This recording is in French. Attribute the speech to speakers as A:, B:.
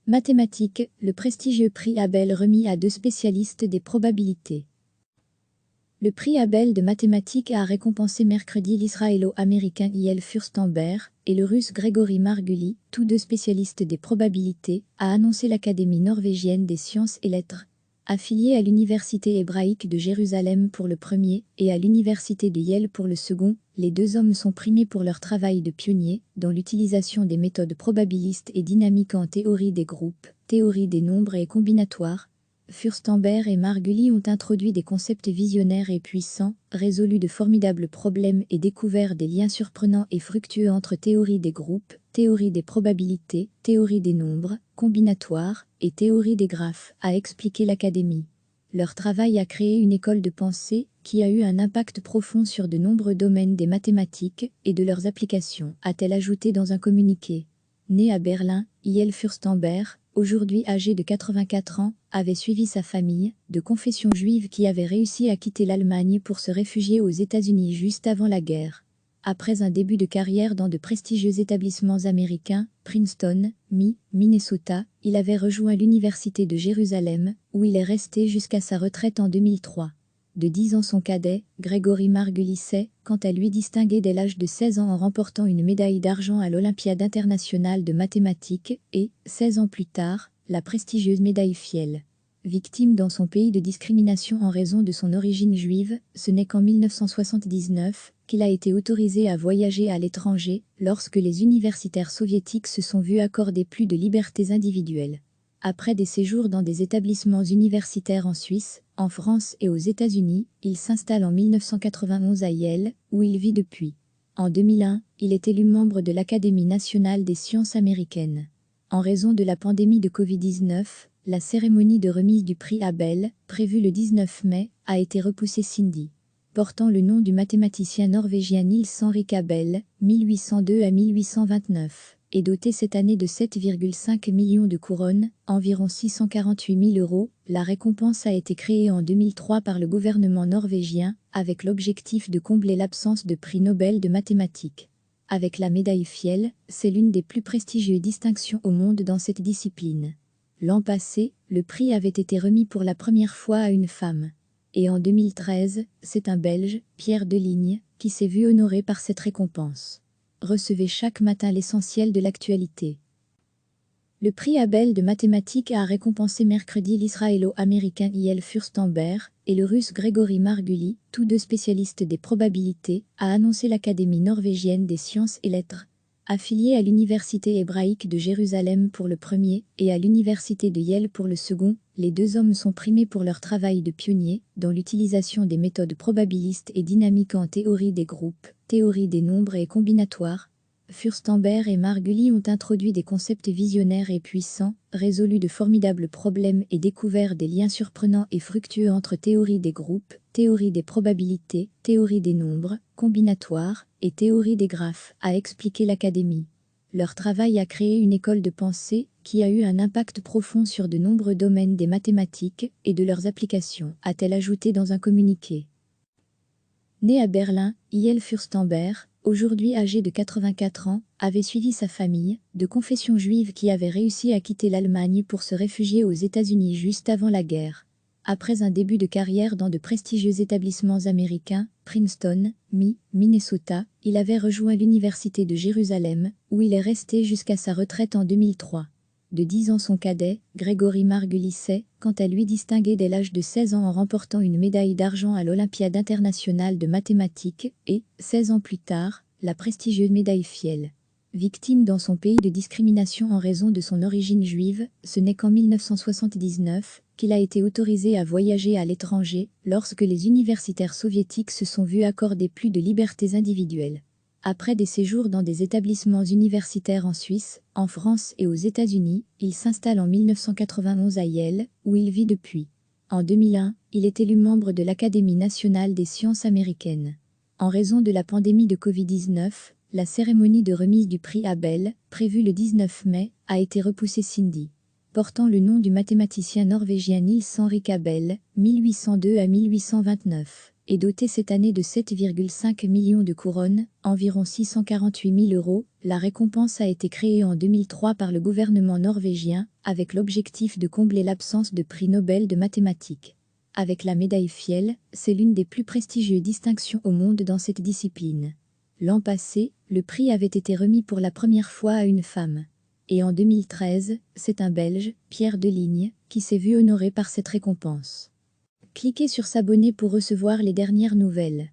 A: Mathématiques, le prestigieux prix Abel remis à deux spécialistes des probabilités. Le prix Abel de mathématiques a récompensé mercredi l'israélo-américain Yael Furstenberg et le russe Gregory Margulis, tous deux spécialistes des probabilités, a annoncé l'Académie norvégienne des sciences et lettres. Affiliés à l'Université hébraïque de Jérusalem pour le premier et à l'Université de Yale pour le second, les deux hommes sont primés pour leur travail de pionniers dans l'utilisation des méthodes probabilistes et dynamiques en théorie des groupes, théorie des nombres et combinatoires. Furstenberg et Margulis ont introduit des concepts visionnaires et puissants, résolu de formidables problèmes et découvert des liens surprenants et fructueux entre théorie des groupes, théorie des probabilités, théorie des nombres, combinatoires, et théorie des graphes, a expliqué l'Académie. Leur travail a créé une école de pensée qui a eu un impact profond sur de nombreux domaines des mathématiques et de leurs applications, a-t-elle ajouté dans un communiqué. Né à Berlin, Yael Furstenberg, aujourd'hui âgé de 84 ans, avait suivi sa famille, de confession juive qui avait réussi à quitter l'Allemagne pour se réfugier aux États-Unis juste avant la guerre. Après un début de carrière dans de prestigieux établissements américains, Princeton, Minnesota, il avait rejoint l'Université de Jérusalem, où il est resté jusqu'à sa retraite en 2003. De 10 ans son cadet, Gregory Margulis s'est, quant à lui, distingué dès l'âge de 16 ans en remportant une médaille d'argent à l'Olympiade internationale de mathématiques et, 16 ans plus tard, la prestigieuse médaille Fields. Victime dans son pays de discrimination en raison de son origine juive, ce n'est qu'en 1979 qu'il a été autorisé à voyager à l'étranger lorsque les universitaires soviétiques se sont vus accorder plus de libertés individuelles. Après des séjours dans des établissements universitaires en Suisse, en France et aux États-Unis, il s'installe en 1991 à Yale, où il vit depuis. En 2001, il est élu membre de l'Académie nationale des sciences américaines. En raison de la pandémie de Covid-19, la cérémonie de remise du prix Abel, prévue le 19 mai, a été repoussée Cindy. Portant le nom du mathématicien norvégien Niels Henrik Abel, 1802 à 1829, est doté cette année de 7,5 millions de couronnes, environ 648 000 €. La récompense a été créée en 2003 par le gouvernement norvégien, avec l'objectif de combler l'absence de prix Nobel de mathématiques. Avec la médaille Fields, c'est l'une des plus prestigieuses distinctions au monde dans cette discipline. L'an passé, le prix avait été remis pour la première fois à une femme. Et en 2013, c'est un Belge, Pierre Deligne, qui s'est vu honoré par cette récompense. Recevez chaque matin l'essentiel de l'actualité. Le prix Abel de mathématiques a récompensé mercredi l'israélo-américain Yael Furstenberg et le russe Gregory Margulis, tous deux spécialistes des probabilités, a annoncé l'Académie norvégienne des sciences et lettres. Affiliés à l'Université hébraïque de Jérusalem pour le premier et à l'Université de Yale pour le second, les deux hommes sont primés pour leur travail de pionniers dans l'utilisation des méthodes probabilistes et dynamiques en théorie des groupes, théorie des nombres et combinatoires. Furstenberg et Margulis ont introduit des concepts visionnaires et puissants, résolu de formidables problèmes et découvert des liens surprenants et fructueux entre théorie des groupes, théorie des probabilités, théorie des nombres, combinatoires, et théorie des graphes, a expliqué l'Académie. Leur travail a créé une école de pensée qui a eu un impact profond sur de nombreux domaines des mathématiques et de leurs applications, a-t-elle ajouté dans un communiqué. Né à Berlin, Yael Furstenberg, aujourd'hui âgé de 84 ans, avait suivi sa famille, de confession juive qui avait réussi à quitter l'Allemagne pour se réfugier aux États-Unis juste avant la guerre. Après un début de carrière dans de prestigieux établissements américains, Princeton, Minnesota, il avait rejoint l'Université de Jérusalem, où il est resté jusqu'à sa retraite en 2003. De 10 ans son cadet, Gregory Margulis s'est, quant à lui, distingué dès l'âge de 16 ans en remportant une médaille d'argent à l'Olympiade internationale de mathématiques et, 16 ans plus tard, la prestigieuse médaille Fields. Victime dans son pays de discrimination en raison de son origine juive, ce n'est qu'en 1979 qu'il a été autorisé à voyager à l'étranger lorsque les universitaires soviétiques se sont vus accorder plus de libertés individuelles. Après des séjours dans des établissements universitaires en Suisse, en France et aux États-Unis, il s'installe en 1991 à Yale, où il vit depuis. En 2001, il est élu membre de l'Académie nationale des sciences américaines. En raison de la pandémie de Covid-19, la cérémonie de remise du prix Abel, prévue le 19 mai, a été repoussée Cindy. Portant le nom du mathématicien norvégien Niels Henrik Abel, 1802 à 1829. est dotée cette année de 7,5 millions de couronnes, environ 648 000 euros. La récompense a été créée en 2003 par le gouvernement norvégien, avec l'objectif de combler l'absence de prix Nobel de mathématiques. Avec la médaille Fields, c'est l'une des plus prestigieuses distinctions au monde dans cette discipline. L'an passé, le prix avait été remis pour la première fois à une femme. Et en 2013, c'est un Belge, Pierre Deligne, qui s'est vu honoré par cette récompense. Cliquez sur s'abonner pour recevoir les dernières nouvelles.